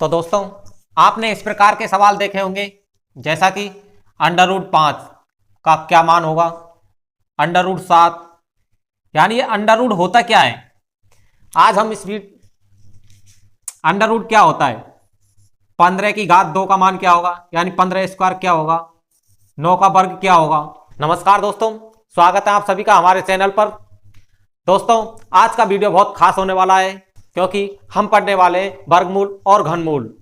तो दोस्तों, आपने इस प्रकार के सवाल देखे होंगे, जैसा कि √5 का क्या मान होगा, √7, यानी ये अंडर रूट होता क्या है। आज हम इस अंडर रूट क्या होता है, 15 की घात 2 का मान क्या होगा, यानी 15² क्या होगा, 9 का वर्ग क्या होगा। नमस्कार दोस्तों, स्वागत है आप सभी का हमारे चैनल पर। दोस्तों, आज का वीडियो बहुत खास होने वाला है, क्योंकि हम पढ़ने वाले हैं वर्गमूल और घनमूल।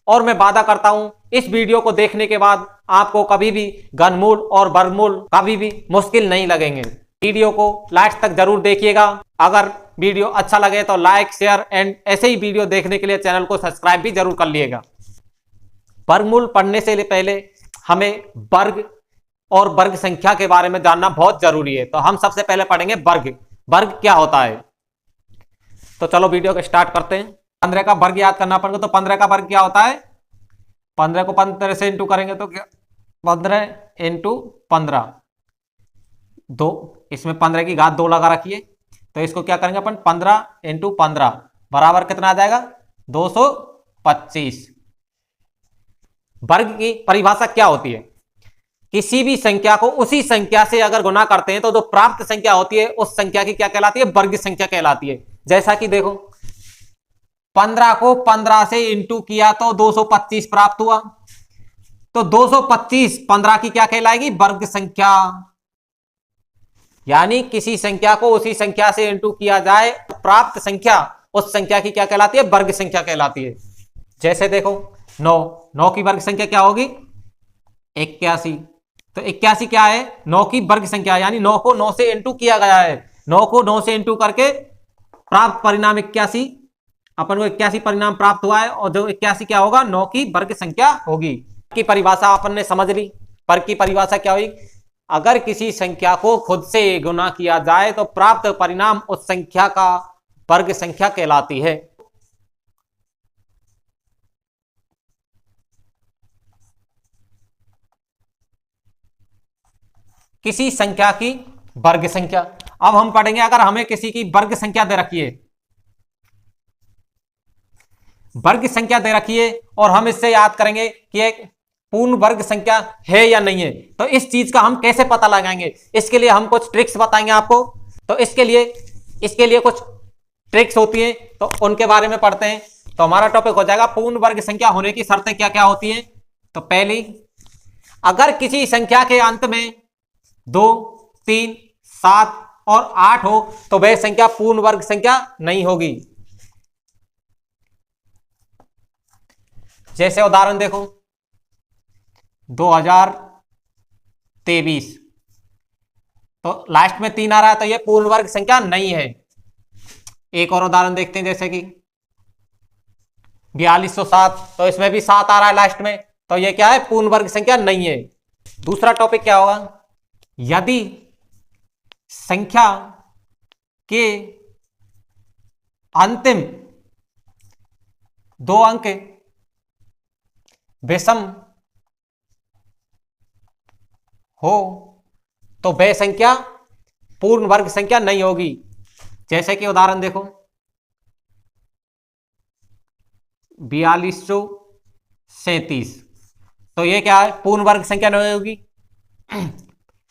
और मैं वादा करता हूं, इस वीडियो को देखने के बाद आपको कभी भी घनमूल और वर्गमूल कभी भी मुश्किल नहीं लगेंगे। वीडियो को लास्ट तक जरूर देखिएगा। अगर वीडियो अच्छा लगे तो लाइक, शेयर एंड ऐसे ही वीडियो देखने के लिए चैनल को सब्सक्राइब भी जरूर कर लिएगा। वर्गमूल पढ़ने से पहले हमें वर्ग और वर्ग संख्या के बारे में जानना बहुत जरूरी है। तो हम सबसे पहले पढ़ेंगे वर्ग। वर्ग क्या होता है। तो चलो वीडियो को स्टार्ट करते हैं। 15 का वर्ग याद करना पड़ेगा। तो 15 का वर्ग क्या होता है, 15 को 15 से इंटू करेंगे तो क्या, 15 इंटू 15 2, इसमें 15 की घात 2 लगा रखिए। तो इसको क्या करेंगे अपन, 15 इंटू 15 बराबर कितना आ जाएगा, 225। वर्ग की परिभाषा क्या होती है, किसी भी संख्या को उसी संख्या से अगर गुना करते हैं तो जो प्राप्त संख्या होती है उस संख्या की क्या कहलाती है, वर्ग संख्या कहलाती है। जैसा कि देखो, 15 को 15 से इंटू किया तो 225 प्राप्त हुआ। तो 225 15 की क्या कहलाएगी, वर्ग संख्या। यानी किसी संख्या को उसी संख्या से इंटू किया जाए, प्राप्त संख्या उस संख्या की क्या कहलाती है, वर्ग संख्या कहलाती है। जैसे देखो, 9 की वर्ग संख्या क्या होगी, 81। तो 81 क्या है, 9 की वर्ग संख्या, यानी 9 को 9 से इंटू किया गया है। 9 को 9 से इंटू करके प्राप्त परिणाम 81, अपन को 81 परिणाम प्राप्त हुआ है। और जो 81 क्या होगा, 9 की वर्ग संख्या होगी। की परिभाषा अपन ने समझ ली। वर्ग की परिभाषा क्या हुई, अगर किसी संख्या को खुद से गुना किया जाए तो प्राप्त परिणाम उस संख्या का वर्ग संख्या कहलाती है। किसी संख्या की वर्ग संख्या। अब हम पढ़ेंगे, अगर हमें किसी की वर्ग संख्या दे रखी है, वर्ग संख्या दे रखी है और हम इससे याद करेंगे कि एक पूर्ण वर्ग संख्या है या नहीं है, तो इस चीज का हम कैसे पता लगाएंगे। इसके लिए हम कुछ ट्रिक्स बताएंगे आपको। तो इसके लिए कुछ ट्रिक्स होती हैं, तो उनके बारे में पढ़ते हैं। तो हमारा टॉपिक हो जाएगा पूर्ण वर्ग संख्या होने की शर्तें क्या क्या होती हैं। तो पहली, अगर किसी संख्या के अंत में 2, 3, 7 और 8 हो तो वह संख्या पूर्ण वर्ग संख्या नहीं होगी। जैसे उदाहरण देखो, 2023, तो लास्ट में 3 आ रहा है तो यह पूर्ण वर्ग संख्या नहीं है। एक और उदाहरण देखते हैं, जैसे कि 4207, तो इसमें भी 7 आ रहा है लास्ट में, तो यह क्या है, पूर्ण वर्ग संख्या नहीं है। दूसरा टॉपिक क्या होगा, यदि संख्या के अंतिम 2 अंक विषम हो तो वह संख्या पूर्ण वर्ग संख्या नहीं होगी। जैसे कि उदाहरण देखो, 4237, तो यह क्या है, पूर्ण वर्ग संख्या नहीं होगी।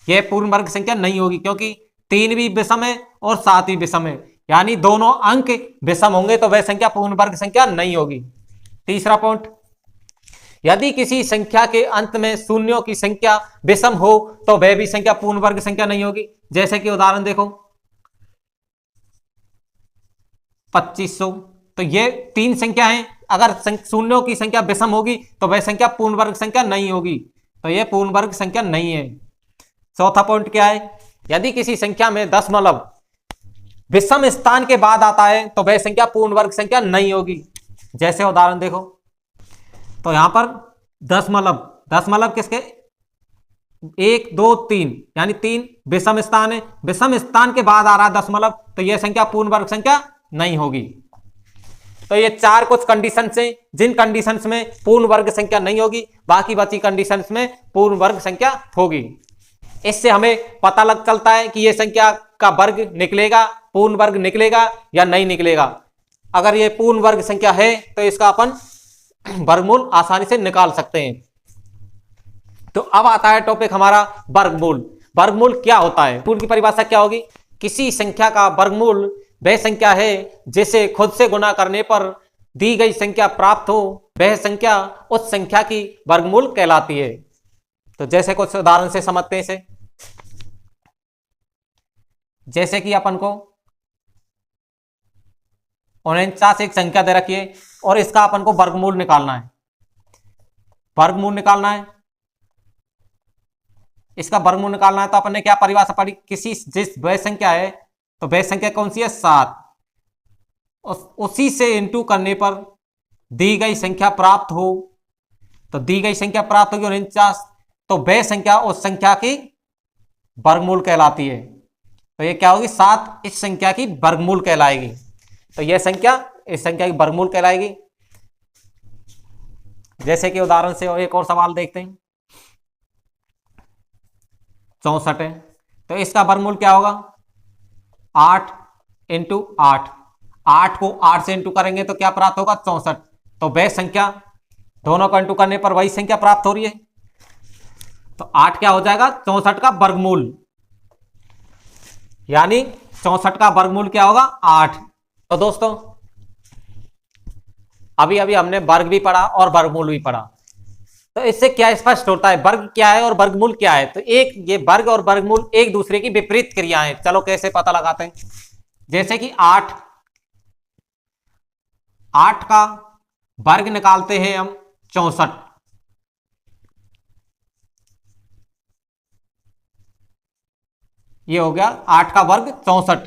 यह पूर्ण वर्ग संख्या नहीं होगी क्योंकि 3 भी विषम है और 7 भी विषम है, यानी दोनों अंक विषम होंगे तो वह संख्या पूर्ण वर्ग संख्या नहीं होगी। तीसरा पॉइंट, यदि किसी संख्या के अंत में शून्यों की संख्या विषम हो तो वह भी संख्या पूर्ण वर्ग संख्या नहीं होगी। जैसे कि उदाहरण देखो, 2500, तो ये 3 संख्या है, अगर शून्यों की संख्या विषम होगी तो वह संख्या पूर्ण वर्ग संख्या नहीं होगी, तो यह पूर्ण वर्ग संख्या नहीं है। चौथा पॉइंट क्या है, यदि किसी संख्या में दशमलव विषम स्थान के बाद आता है तो वह संख्या पूर्ण वर्ग संख्या नहीं होगी। जैसे उदाहरण देखो, तो यहां पर दशमलव किसके, 1, 2, 3, यानी 3 विषम स्थान है, विषम स्थान के बाद आ रहा है दशमलव, तो यह संख्या पूर्ण वर्ग संख्या नहीं होगी। तो ये 4 कुछ कंडीशंस हैं, जिन कंडीशंस में पूर्ण वर्ग संख्या नहीं होगी, बाकी बची कंडीशंस में पूर्ण वर्ग संख्या होगी। इससे हमें पता लग चलता है कि यह संख्या का वर्ग निकलेगा, पूर्ण वर्ग निकलेगा या नहीं निकलेगा। अगर ये पूर्ण वर्ग संख्या है तो इसका अपन वर्गमूल आसानी से निकाल सकते हैं। तो अब आता है टॉपिक हमारा वर्गमूल। वर्गमूल क्या होता है? वर्गमूल की परिभाषा क्या होगी? किसी संख्या का वर्गमूल वह संख्या है जिसे खुद से गुणा करने पर दी गई संख्या प्राप्त हो, वह संख्या उस संख्या की वर्गमूल कहलाती है। तो जैसे कुछ उदाहरण से समझते हैं इसे। जैसे कि अपन को 49 एक संख्या दे रखी है और इसका अपन को वर्गमूल निकालना है। वर्गमूल निकालना है, इसका वर्गमूल निकालना है तो अपन ने क्या परिभाषा पढ़ी? किसी जिस वह संख्या है, तो वह संख्या कौन सी है? 7। उसी से इंटू करने पर दी गई संख्या प्राप्त हो, तो दी गई संख्या प्राप्त होगी 49, तो वह संख्या उस संख्या की वर्गमूल कहलाती है। तो ये क्या होगी? 7 इस संख्या की वर्गमूल कहलाएगी। तो यह संख्या इस संख्या की वर्गमूल कहलाएगी। जैसे कि उदाहरण से एक और सवाल देखते हैं। 64 है, तो इसका वर्गमूल क्या होगा? 8 इंटू 8। 8 को 8 से इंटू करेंगे तो क्या प्राप्त होगा? 64। तो वह संख्या, दोनों को इंटू करने पर वही संख्या प्राप्त हो रही है, तो 8 क्या हो जाएगा? 64 का वर्गमूल। यानी 64 का वर्गमूल क्या होगा? 8। तो दोस्तों अभी अभी हमने वर्ग भी पढ़ा और वर्गमूल भी पढ़ा, तो इससे क्या स्पष्ट होता है वर्ग क्या है और वर्गमूल क्या है? तो एक ये वर्ग और वर्गमूल एक दूसरे की विपरीत क्रियाएं। चलो कैसे पता लगाते हैं। जैसे कि 8 का वर्ग निकालते हैं हम 64। ये हो गया 8 का वर्ग 64।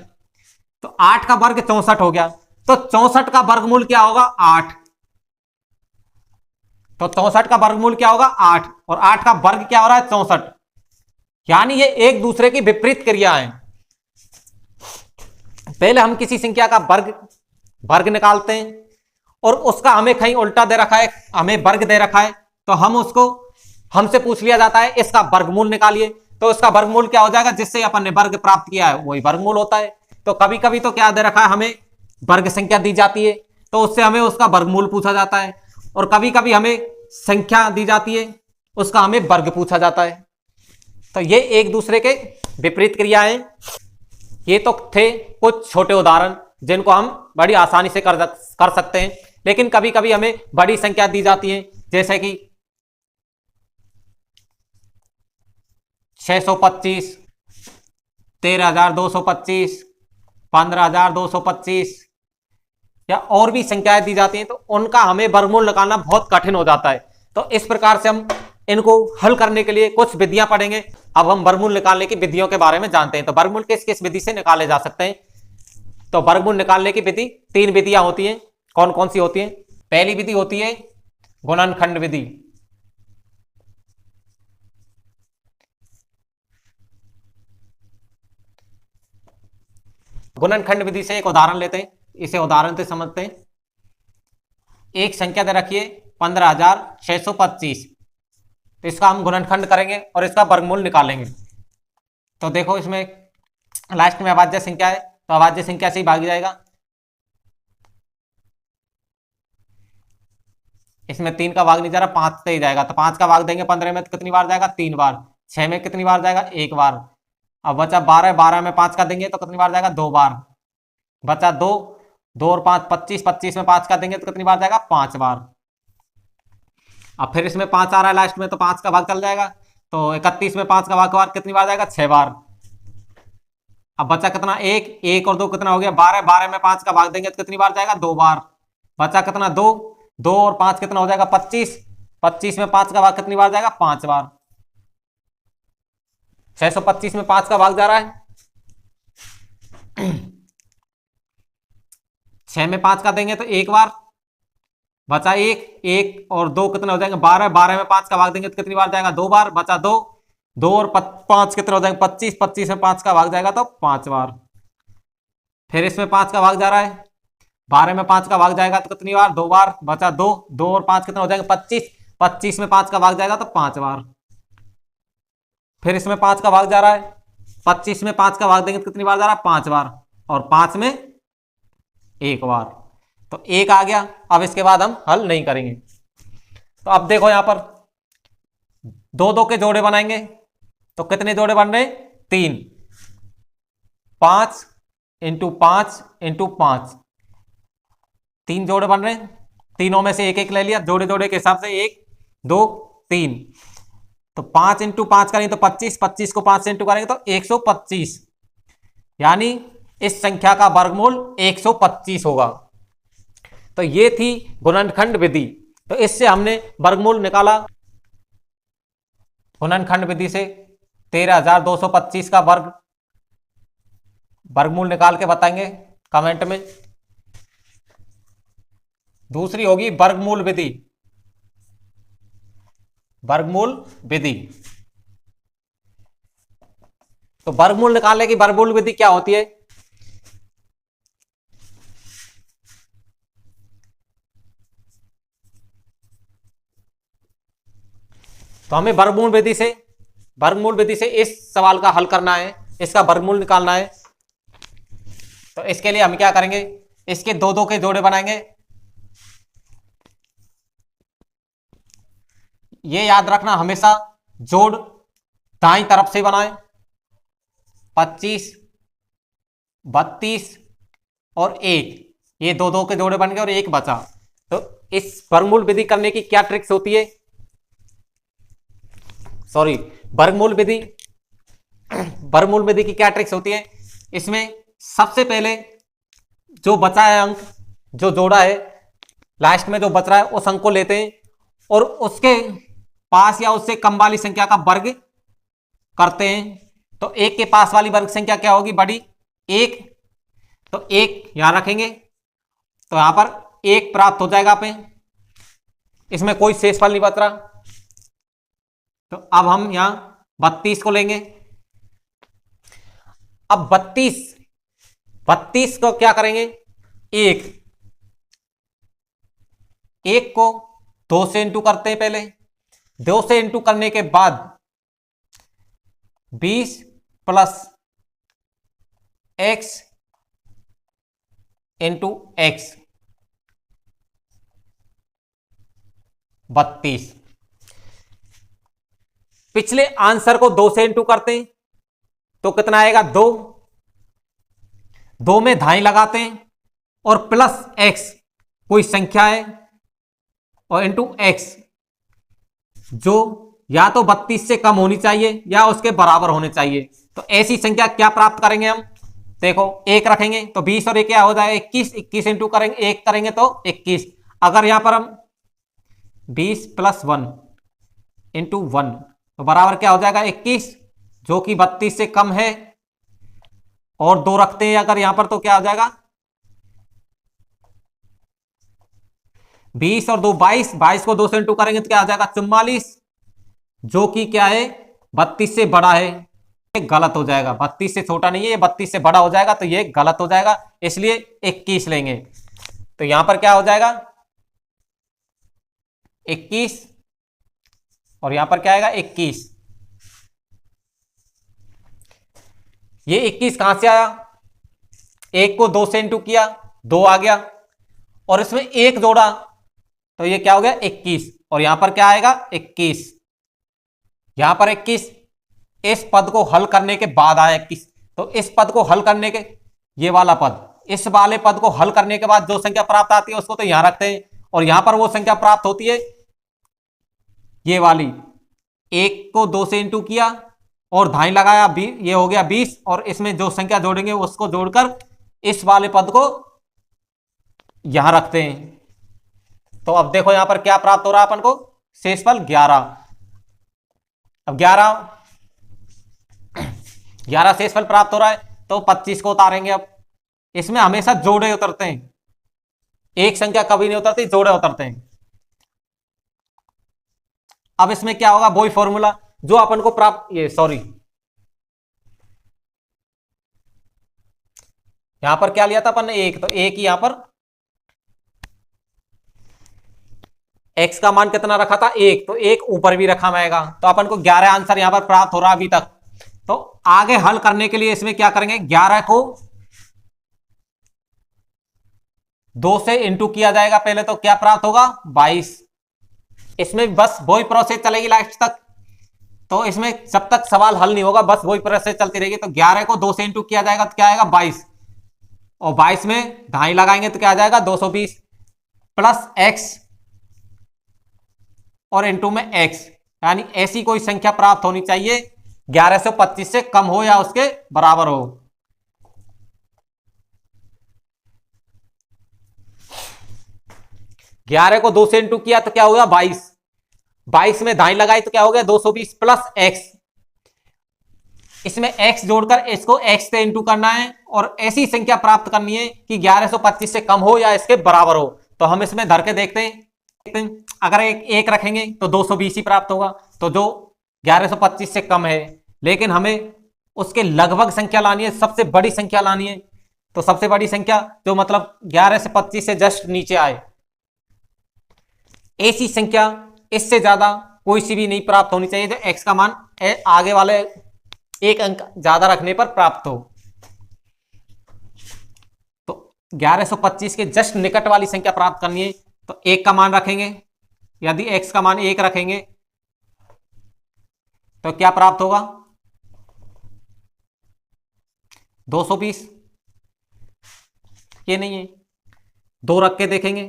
तो 8 का वर्ग 64 हो गया, तो 64 का वर्गमूल क्या होगा? 8। तो 64 का वर्गमूल क्या होगा? 8। और 8 का वर्ग क्या हो रहा है? 64। यानी ये एक दूसरे की विपरीत क्रिया है। पहले हम किसी संख्या का वर्ग निकालते हैं और उसका हमें कहीं उल्टा दे रखा है, हमें वर्ग दे रखा है, तो हम उसको हमसे पूछ लिया जाता है इसका वर्गमूल निकालिए। तो इसका वर्गमूल क्या हो जाएगा? जिससे अपन ने वर्ग प्राप्त किया है वही वर्गमूल होता है। तो कभी कभी तो क्या दे रखा है, हमें वर्ग संख्या दी जाती है तो उससे हमें उसका वर्गमूल पूछा जाता है, और कभी कभी हमें संख्या दी जाती है उसका हमें वर्ग पूछा जाता है। तो ये एक दूसरे के विपरीत क्रियाएं। ये तो थे कुछ छोटे उदाहरण जिनको हम बड़ी आसानी से कर सकते हैं, लेकिन कभी कभी हमें बड़ी संख्या दी जाती है, जैसे कि 625, 13,225, 15,225 या और भी संख्याएं दी जाती हैं, तो उनका हमें वर्गमूल निकालना बहुत कठिन हो जाता है। तो इस प्रकार से हम इनको हल करने के लिए कुछ विधियां पढ़ेंगे। अब हम वर्गमूल निकालने की विधियों के बारे में जानते हैं। तो वर्गमूल किस किस विधि से निकाले जा सकते हैं? तो वर्गमूल निकालने की विधि 3 विधियां होती हैं। कौन कौन सी होती हैं? पहली विधि होती है गुणनखंड विधि। गुणनखंड विधि से एक उदाहरण लेते हैं, इसे उदाहरण से समझते हैं। एक संख्या दे रखिए 15,625, तो इसका हम गुणनखंड करेंगे और इसका वर्गमूल निकालेंगे। तो देखो इसमें लास्ट में अभाज्य संख्या है, तो अभाज्य संख्या से ही भाग जाएगा। इसमें 3 का भाग नहीं जा रहा, 5 से ही जाएगा, तो 5 का भाग देंगे 15 में तो कितनी बार जाएगा? 3 बार। 6 में कितनी बार जाएगा? 1 बार। अब बचा 12, 12 में 5 का देंगे तो कितनी बार जाएगा? 2 बार। बचा 2, 2 और 5 25, 25 में 5 का देंगे तो कितनी बार जाएगा? 5 बार। अब फिर इसमें 5 आ रहा है लास्ट में, तो 5 का भाग चल जाएगा, तो 31 में 5 का भाग कितनी बार जाएगा? 6 बार। अब बचा कितना? 1, 1 और 2 कितना हो गया? 12, 12 में 5 का भाग देंगे तो कितनी बार जाएगा? 2 बार। बचा कितना? 2, 2 और 5 कितना हो जाएगा? 25, 25 में 5 का भाग कितनी बार जाएगा? 5 बार। 625 में 5 का भाग जा रहा है, 6 में 5 का देंगे तो 1 बार। बचा 1, 1 और 2 कितने हो जाएंगे? 12, 12 में 5 का भाग देंगे तो कितनी बार जाएगा? 2 बार। बचा 2, 2 और 5 कितने हो जाएंगे? 25, 25 में 5 का भाग जाएगा तो 5 बार। फिर इसमें 5 का भाग जा रहा है, 12 में 5 का भाग जाएगा तो कितनी बार? 2 बार। बचा 2, 2 और 5 कितने हो जाएंगे? 25, 25 में 5 का भाग जाएगा तो 5 बार। फिर इसमें 5 का भाग जा रहा है, 25 में 5 का भाग देंगे तो कितनी बार जा रहा है? 5 बार। और 5 में 1 बार। तो 1 आ गया। अब इसके बाद हम हल नहीं करेंगे। तो अब देखो यहां पर दो दो के जोड़े बनाएंगे तो कितने जोड़े बन रहे? 3। 5 इंटू 5 इंटू 5, 3 जोड़े बन रहे हैं। तीनों में से एक एक ले लिया जोड़े जोड़े के हिसाब से, 1 2 3। तो 5 इंटू 5 करेंगे तो 25, 25 को 5 से इंटू करेंगे तो 125, यानी इस संख्या का वर्गमूल 125 होगा। तो ये थी गुणनखंड विधि। तो इससे हमने वर्गमूल निकाला। गुणनखंड विधि से 13,225 का वर्गमूल निकाल के बताएंगे कमेंट में। दूसरी होगी वर्गमूल विधि। वर्गमूल विधि, तो वर्गमूल निकालने की वर्गमूल विधि क्या होती है? तो हमें वर्गमूल विधि से इस सवाल का हल करना है, इसका वर्गमूल निकालना है। तो इसके लिए हम क्या करेंगे, इसके दो दो के जोड़े बनाएंगे। ये याद रखना हमेशा जोड़ दाईं तरफ से बनाएं। 25, 32 और 1, ये दो दो के जोड़े बन गए और एक बचा। तो इस वर्गमूल विधि करने की क्या ट्रिक्स होती है? सॉरी, वर्गमूल विधि की क्या ट्रिक्स होती है? इसमें सबसे पहले जो बचा है अंक, जो जोड़ा है, लास्ट में जो बच रहा है उस अंक को लेते हैं और उसके पास या उससे कम वाली संख्या का वर्ग करते हैं। तो 1 के पास वाली वर्ग संख्या क्या होगी? बड़ी 1। तो 1 यहां रखेंगे तो यहां पर 1 प्राप्त हो जाएगा पे, इसमें कोई शेषफल नहीं बच रहा। तो अब हम यहां 32 को लेंगे। अब 32 को क्या करेंगे? 1 को 2 से इंटू करते हैं। पहले 2 से इंटू करने के बाद 20 प्लस x इंटू एक्स, 32। पिछले आंसर को 2 से इंटू करते हैं तो कितना आएगा? 2। 2 में धाई लगाते हैं और प्लस x, कोई संख्या है, और इंटू x, जो या तो 32 से कम होनी चाहिए या उसके बराबर होने चाहिए। तो ऐसी संख्या क्या प्राप्त करेंगे हम? देखो 1 रखेंगे तो 20 और 1 क्या हो जाएगा? 21। 21 इंटू करेंगे 1 करेंगे तो 21। अगर यहां पर हम 20 प्लस 1 इंटू 1 तो बराबर क्या हो जाएगा? 21, जो कि 32 से कम है। और 2 रखते हैं अगर यहां पर तो क्या हो जाएगा? 20 और 2 22, 22 को 2 से इंटू करेंगे तो क्या आ जाएगा? 44, जो कि क्या है? 32 से बड़ा है। गलत हो जाएगा, 32 से छोटा नहीं है, ये 32 से बड़ा हो जाएगा, तो ये गलत हो जाएगा, इसलिए 21 लेंगे। तो यहां पर क्या हो जाएगा? 21 और यहां पर क्या आएगा? 21। ये 21 कहां से आया? 1 को 2 से इंटू किया, 2 आ गया, और इसमें 1 जोड़ा तो ये क्या हो गया? 21। और यहां पर क्या आएगा? 21। यहां पर 21 इस पद को हल करने के बाद आया 21। तो इस पद को हल करने के, ये वाला पद, इस वाले पद को हल करने के बाद जो संख्या प्राप्त आती है उसको तो यहां रखते हैं, और यहां पर वो संख्या प्राप्त होती है ये वाली। 1 को 2 से इंटू किया और धाई लगाया, ये हो गया 20, और इसमें जो संख्या जोड़ेंगे उसको जोड़कर इस वाले पद को यहां रखते हैं। तो अब देखो यहां पर क्या प्राप्त हो रहा है अपन को? शेषफल 11। अब 11 शेषफल प्राप्त हो रहा है, तो 25 को उतारेंगे। अब इसमें हमेशा जोड़े उतरते हैं, एक संख्या कभी नहीं उतरती, जोड़े उतरते हैं। अब इसमें क्या होगा? वही फॉर्मूला जो अपन को प्राप्त, ये सॉरी, यहां पर क्या लिया था अपन ने? 1, तो 1 ही यहां पर x का मान कितना रखा था? 1, तो 1 ऊपर भी रखा जाएगा। तो अपन को 11 आंसर यहां पर प्राप्त हो रहा अभी तक। तो आगे हल करने के लिए इसमें क्या करेंगे? 11 को 2 से इंटू किया जाएगा पहले, तो क्या प्राप्त होगा? 22। इसमें बस वही प्रोसेस चलेगी लास्ट तक। तो इसमें जब तक सवाल हल नहीं होगा बस वही प्रोसेस चलती रहेगी। तो 11 को 2 से इंटू किया जाएगा तो क्या आएगा 22, और 22 में ढाई लगाएंगे तो क्या आ जाएगा 220 प्लस एक्स और इंटू में एक्स, यानी ऐसी कोई संख्या प्राप्त होनी चाहिए 1125 से कम हो या उसके बराबर हो। ग्यारह को 2 से इंटू किया तो क्या हो गया 22, 22 में ढाई लगाई तो क्या हो गया 220 प्लस एक्स, इसमें x जोड़कर इसको x से इंटू करना है और ऐसी संख्या प्राप्त करनी है कि 1125 से कम हो या इसके बराबर हो। तो हम इसमें धर के देखते हैं, अगर एक रखेंगे तो 220 ही प्राप्त होगा, तो जो 1125 से कम है, लेकिन हमें उसके लगभग संख्या लानी है, सबसे बड़ी संख्या लानी है। तो सबसे बड़ी संख्या जो मतलब 11 से 25 से जस्ट नीचे आए, ऐसी संख्या इससे ज्यादा कोई सी भी नहीं प्राप्त होनी चाहिए जो x का मान आगे वाले एक अंक ज्यादा रखने पर प्राप्त हो। तो 1125 के जस्ट निकट वाली संख्या प्राप्त करनी है तो 1 का मान रखेंगे। यदि x का मान 1 रखेंगे तो क्या प्राप्त होगा 220, ये नहीं है, 2 रख के देखेंगे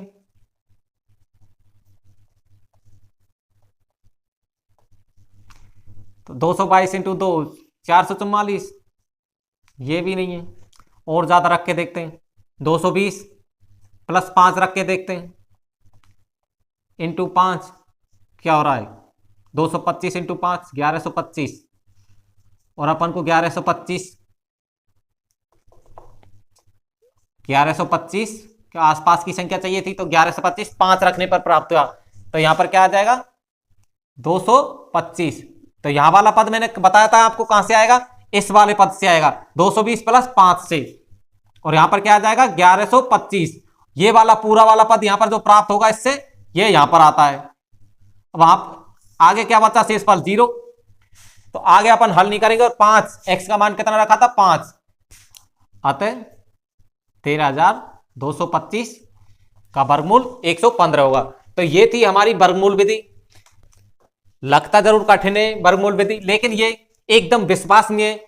तो 222 इंटू 2 444, ये भी नहीं है। और ज्यादा रख के देखते हैं, 220 प्लस 5 रख के देखते हैं इंटू 5 क्या हो रहा है 225 इंटू 5 1125, और अपन को 1125 के आसपास की संख्या चाहिए थी, तो 1125 5 रखने पर प्राप्त हुआ। तो यहां पर क्या आ जाएगा 225। तो यहां वाला पद मैंने बताया था आपको कहां से आएगा, इस वाले पद से आएगा 220 प्लस 5 से, और यहां पर क्या आ जाएगा 1125। ये वाला पूरा वाला पद यहां पर जो प्राप्त होगा इससे, ये यहां पर आता है। अब आप आगे क्या बचा शेष पद 0, तो आगे अपन हल नहीं करेंगे। और 5 x का मान कितना रखा था 5, अतः 13,225 का वर्गमूल 115 होगा। तो ये थी हमारी वर्गमूल विधि। लगता जरूर कठिन है वर्गमूल विधि, लेकिन ये एकदम विश्वसनीय,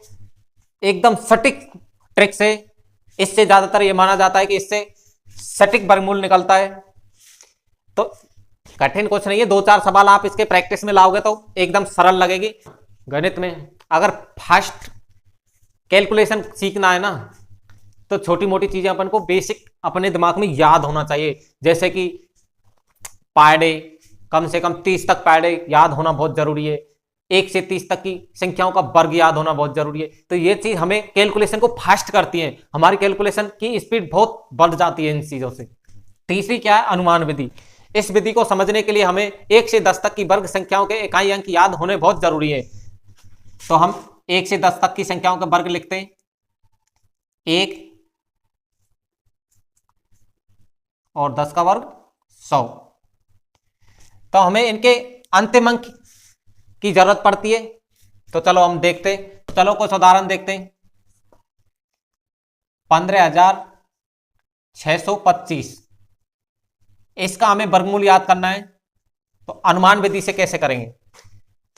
एकदम सटीक ट्रिक्स है। इससे ज्यादातर ये माना जाता है कि इससे सटीक वर्गमूल निकलता है। तो कठिन कुछ नहीं है, 2-4 सवाल आप इसके प्रैक्टिस में लाओगे तो एकदम सरल लगेगी। गणित में अगर फास्ट कैलकुलेशन सीखना है ना, तो छोटी मोटी चीजें अपन को बेसिक अपने दिमाग में याद होना चाहिए। जैसे कि पायडे, कम से कम 30 तक पायडे याद होना बहुत जरूरी है। 1 से 30 तक की संख्याओं का वर्ग याद होना बहुत जरूरी है। तो ये चीज हमें कैलकुलेशन को फास्ट करती है, हमारी कैलकुलेशन की स्पीड बहुत बढ़ जाती है इन चीजों से। तीसरी क्या है, अनुमान विधि। इस विधि को समझने के लिए हमें 1 से 10 तक की वर्ग संख्याओं के इकाई अंक याद होने बहुत जरूरी है। तो हम 1 से 10 तक की संख्याओं का वर्ग लिखते हैं, 1 और 10 का वर्ग 100। तो हमें इनके अंतिम अंक की जरूरत पड़ती है। तो चलो हम देखते हैं, चलो कुछ उदाहरण देखते हैं। 15,625, इसका हमें वर्गमूल याद करना है। तो अनुमान विधि से कैसे करेंगे,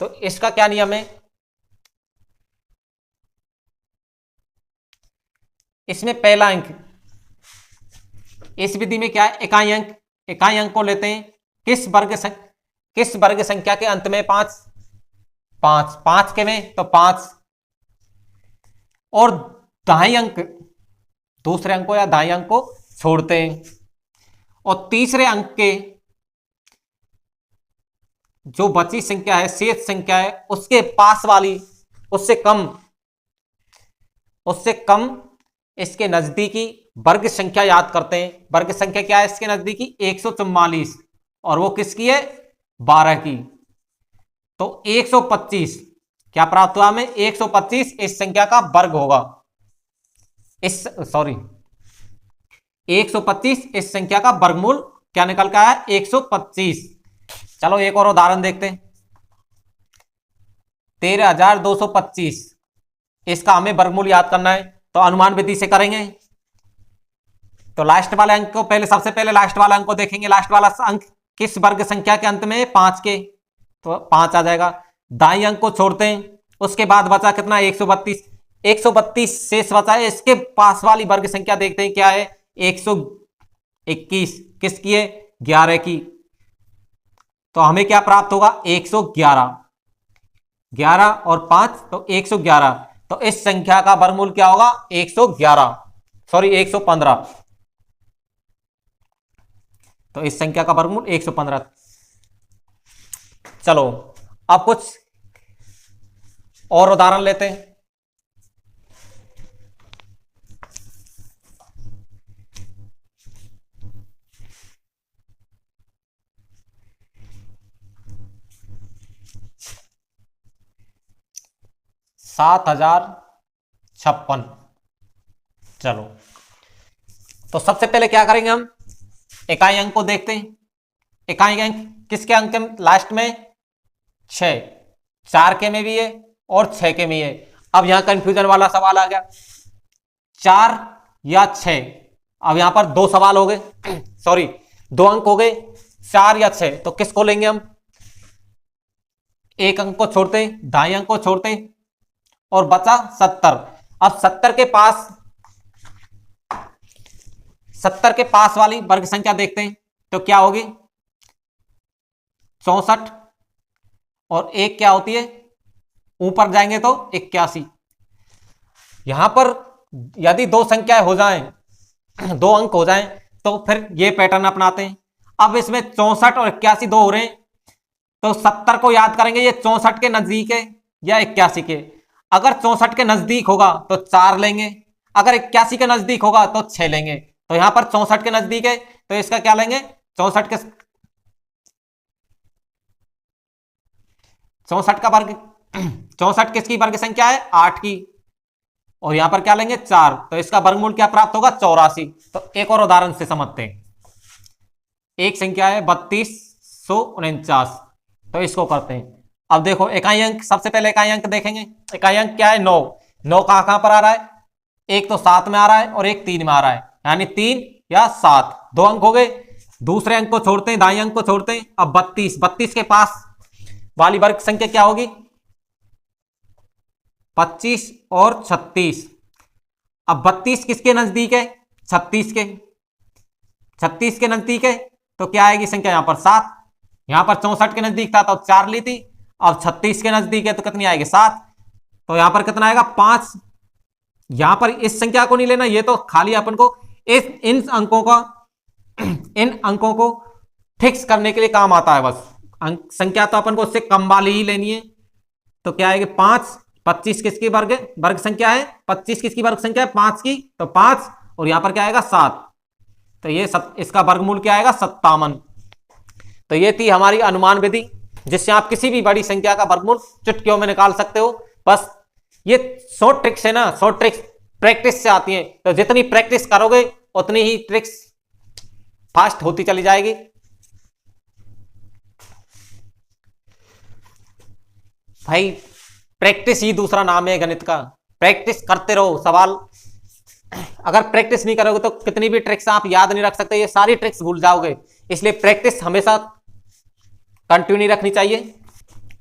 तो इसका क्या नियम है, इसमें पहला अंक, इस विधि में क्या है इकाई अंक, इकाई अंक को लेते हैं किस वर्ग संख्या के अंत में 5 5 के में, तो 5, और दाई अंक, दूसरे अंक को या दाई अंक को छोड़ते हैं, और तीसरे अंक के जो बची संख्या है, शेष संख्या है, उसके पास वाली, उससे कम इसके नजदीकी वर्ग संख्या याद करते हैं। वर्ग संख्या क्या है इसके नजदीकी 144, और वो किसकी है 12 की। तो 125 क्या प्राप्त हुआ हमें, 125 इस संख्या का वर्ग होगा। 125 इस संख्या का वर्गमूल क्या निकल का है 125। चलो एक और उदाहरण देखते हैं। 13,225, इसका हमें वर्गमूल याद करना है। तो अनुमान विधि से करेंगे। तो लास्ट वाले अंक को पहले, सबसे पहले लास्ट वाला अंक को देखेंगे। लास्ट वाला अंक किस वर्ग संख्या के अंत में? 5 के, तो 5 आ जाएगा। दाई अंक को छोड़ते हैं, उसके बाद बचा कितना? 132। 132 शेष बचा है, इसके पास वाली वर्ग संख्या देखते हैं क्या है? 121। किसकी है? 11 की। तो हमें क्या प्राप्त होगा? 111। 11 और 5 तो 111। तो इस संख्या का वर्गमूल क्या होगा? 111, सॉरी 115। तो इस संख्या का वर्गमूल 115। चलो अब कुछ और उदाहरण लेते हैं। $7,056। चलो तो सबसे पहले क्या करेंगे? हम इकाई अंक को देखते हैं। इकाई अंक किसके अंक लास्ट में? 6। 4 के में भी है और 6 के में है। अब यहां कंफ्यूजन वाला सवाल आ गया, 4 या 6। अब यहां पर दो सवाल हो गए, सॉरी 2 अंक हो गए, 4 या 6। तो किसको लेंगे हम? एक अंक को छोड़ते हैं, दाई अंक को छोड़ते हैं और बचा 70। अब 70 के पास वाली वर्ग संख्या देखते हैं तो क्या होगी? 64 और 1 क्या होती है? ऊपर जाएंगे तो 81। यहां पर यदि दो संख्याएं हो जाएं, 2 अंक हो जाएं, तो फिर ये पैटर्न अपनाते हैं। अब इसमें 64 और 81 दो हो रहे हैं, तो 70 को याद करेंगे ये 64 के नजदीक है या 81 के। अगर 64 के नजदीक होगा तो 4 लेंगे, अगर 81 के नजदीक होगा तो 6 लेंगे। तो यहां पर 64 के नजदीक है तो इसका क्या लेंगे? 64 का वर्ग 64 किसकी वर्ग संख्या है? 8 की। और यहां पर क्या लेंगे? 4। तो इसका वर्गमूल क्या प्राप्त होगा? 84। तो एक और उदाहरण से समझते हैं। एक संख्या है 3249, तो इसको करते हैं। अब देखो इकाई अंक, सबसे पहले इकाई अंक देखेंगे। इकाई अंक क्या है? 9। 9 कहां पर आ रहा है? एक तो 7 में आ रहा है और एक 3 में आ रहा है, यानी 3 या 7, 2 अंक हो गए। दूसरे अंक को छोड़ते हैं, दाई अंक को छोड़ते हैं। अब 32 के पास वाली वर्ग संख्या क्या होगी? 25 और 36। अब 32 किसके नजदीक है? 36 के। 36 के नजदीक है तो क्या आएगी संख्या? यहां पर 7। यहां पर 64 के नजदीक था तो 4 ली थी। अब 36 के नजदीक है तो कितनी आएगी? 7। तो यहां पर कितना आएगा? 5। यहां पर इस संख्या को नहीं लेना, ये तो खाली अपन को इन अंकों को फिक्स करने के लिए काम आता है बस। संख्या तो अपन को उससे कम वाली ही लेनी है। तो क्या आएगी? 5। 25 किसकी वर्ग संख्या है? 25 किसकी वर्ग संख्या है? 5 की। तो 5 और यहां पर क्या आएगा? 7। तो ये इसका वर्गमूल क्या आएगा? 57। तो ये थी हमारी अनुमान विधि, जिससे आप किसी भी बड़ी संख्या का वर्गमूल चुटकियों में निकाल सकते हो। बस ये शॉर्ट ट्रिक्स है ना, शॉर्ट ट्रिक्स प्रैक्टिस से आती हैं। तो जितनी प्रैक्टिस करोगे उतनी ही ट्रिक्स फास्ट होती चली जाएगी। भाई प्रैक्टिस ही दूसरा नाम है गणित का। प्रैक्टिस करते रहो। सवाल अगर प्रैक्टिस नहीं करोगे तो कितनी भी ट्रिक्स आप याद नहीं रख सकते, ये सारी ट्रिक्स भूल जाओगे। इसलिए प्रैक्टिस हमेशा कंटिन्यू रखनी चाहिए।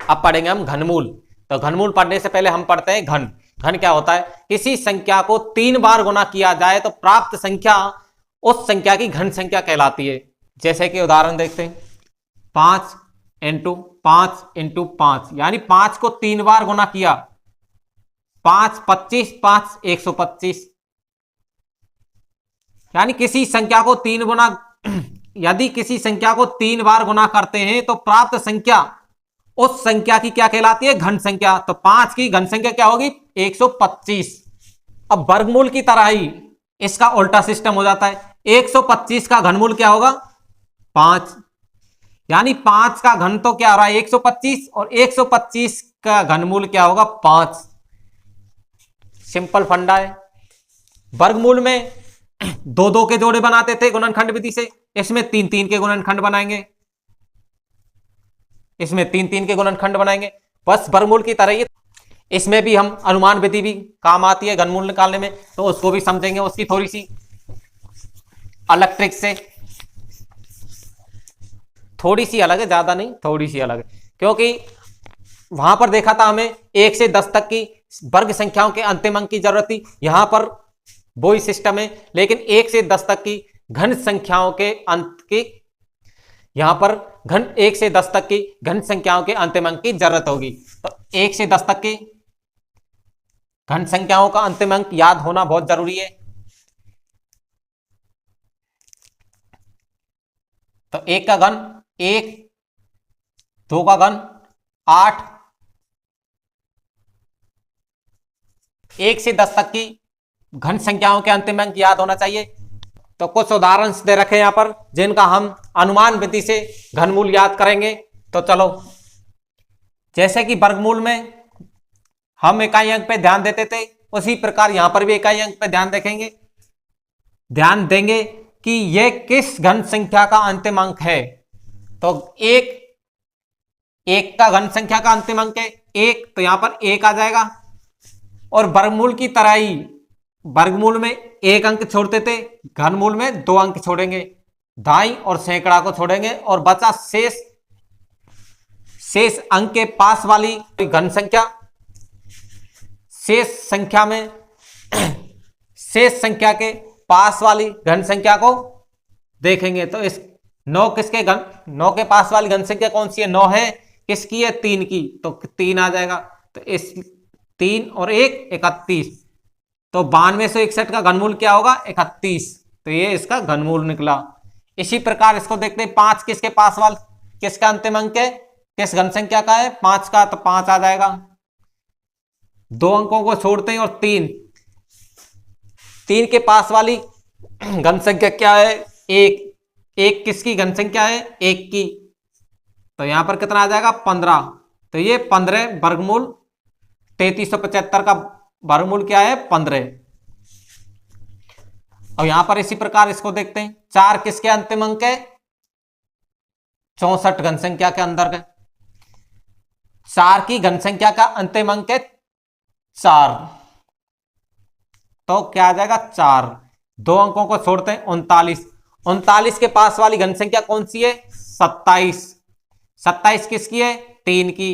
अब पढ़ेंगे हम घनमूल। तो घनमूल पढ़ने से पहले हम पढ़ते हैं घन। घन क्या होता है? किसी संख्या को 3 बार गुना किया जाए तो प्राप्त संख्या उस संख्या की घन संख्या कहलाती है। जैसे कि उदाहरण देखते हैं, 5 इंटू 5 इंटू 5, यानी 5 को 3 बार गुना किया। 5 25, 5 125, यानी किसी संख्या को 3 गुना यदि किसी संख्या को 3 बार गुना करते हैं तो प्राप्त संख्या उस संख्या की क्या कहलाती है? घन संख्या। तो 5 की घन संख्या क्या होगी? 125। अब वर्गमूल की तरह ही इसका उल्टा सिस्टम हो जाता है। 125 का घनमूल क्या होगा? 5, यानी 5 का घन तो क्या हो रहा है? 125, और 125 का घनमूल क्या होगा? 5। सिंपल फंडा है। वर्गमूल में 2-2 के जोड़े बनाते थे गुणनखंड विधि से, इसमें 3-3 के गुणनखंड बनाएंगे, इसमें 3-3 के गुणनखंड बनाएंगे। बस वर्गमूल की तरह ही इसमें भी हम अनुमान विधि भी काम आती है घनमूल निकालने में, तो उसको भी समझेंगे, उसकी थोड़ी सी अलग ट्रिक से। थोड़ी सी अलग है, ज्यादा नहीं, थोड़ी सी अलग है, क्योंकि वहां पर देखा था हमें 1 से 10 तक की वर्ग संख्याओं के अंतिम अंक की जरूरत थी, यहां पर वही सिस्टम है, लेकिन 1 से 10 तक की घन संख्याओं के अंत की, यहां पर 1 से 10 तक की घन संख्याओं के अंतिम अंक की जरूरत होगी। तो 1 से 10 तक की घन संख्याओं का अंतिम अंक याद होना बहुत जरूरी है। तो 1 का घन 1, 2 का घन 8, 1 से 10 तक की घन संख्याओं के अंतिम अंक याद होना चाहिए। तो कुछ उदाहरण दे रखे हैं यहां पर जिनका हम अनुमान विधि से घनमूल याद करेंगे। तो चलो, जैसे कि वर्गमूल में हम इकाई अंक पे ध्यान देते थे, उसी प्रकार यहां पर भी इकाई अंक पे ध्यान देंगे कि यह किस घन संख्या का अंतिम अंक है। तो एक का घन संख्या का अंतिम अंक है 1, तो यहां पर 1 आ जाएगा। और वर्गमूल की तरह ही वर्गमूल में 1 अंक छोड़ते थे, घनमूल में 2 अंक छोड़ेंगे, दाई और सैकड़ा को छोड़ेंगे, और बचा शेष अंक के पास वाली घन संख्या, शेष संख्या के पास वाली घन संख्या को देखेंगे। तो इस 9 के पास वाली घन संख्या कौन सी है? 9 है, किसकी है? 3 की, तो 3 आ जाएगा। तो इस 3 और 1 31, तो 9261 का घनमूल क्या होगा? 31। तो ये इसका घनमूल निकला। इसी प्रकार इसको देखते हैं, 5 किसका अंतिम अंक है, किस घन संख्या का है? 5 का, तो 5 आ जाएगा। 2 अंकों को छोड़ते हैं और 3 के पास वाली घन संख्या क्या है? 1 किसकी घन संख्या है? 1 की, तो यहां पर कितना आ जाएगा? 15। तो ये 15 वर्गमूल 3375 का वर्गमूल क्या है? 15। और यहां पर इसी प्रकार इसको देखते हैं, 4 किसके अंतिम अंक है? 64 घन संख्या के अंदर है। 4 की घन संख्या का अंतिम अंक है 4, तो क्या आ जाएगा? 4। 2 अंकों को छोड़ते हैं, 39। 39 के पास वाली घन संख्या कौन सी है? 27। 27 किसकी है? 3 की,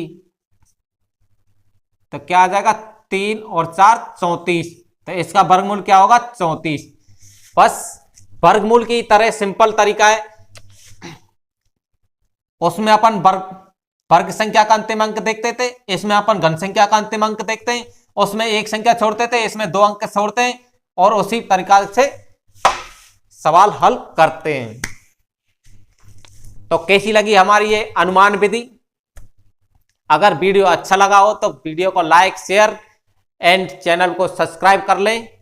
तो क्या आ जाएगा? 3 और 4 34। तो इसका वर्गमूल क्या होगा? 34। बस वर्गमूल की तरह सिंपल तरीका है, उसमें अपन वर्ग संख्या का अंतिम अंक देखते थे, इसमें अपन घन संख्या का अंतिम अंक देखते हैं, उसमें 1 संख्या छोड़ते थे, इसमें 2 अंक छोड़ते हैं, और उसी तरीका से सवाल हल करते हैं। तो कैसी लगी हमारी ये अनुमान विधि? अगर वीडियो अच्छा लगा हो तो वीडियो को लाइक, शेयर एंड चैनल को सब्सक्राइब कर लें।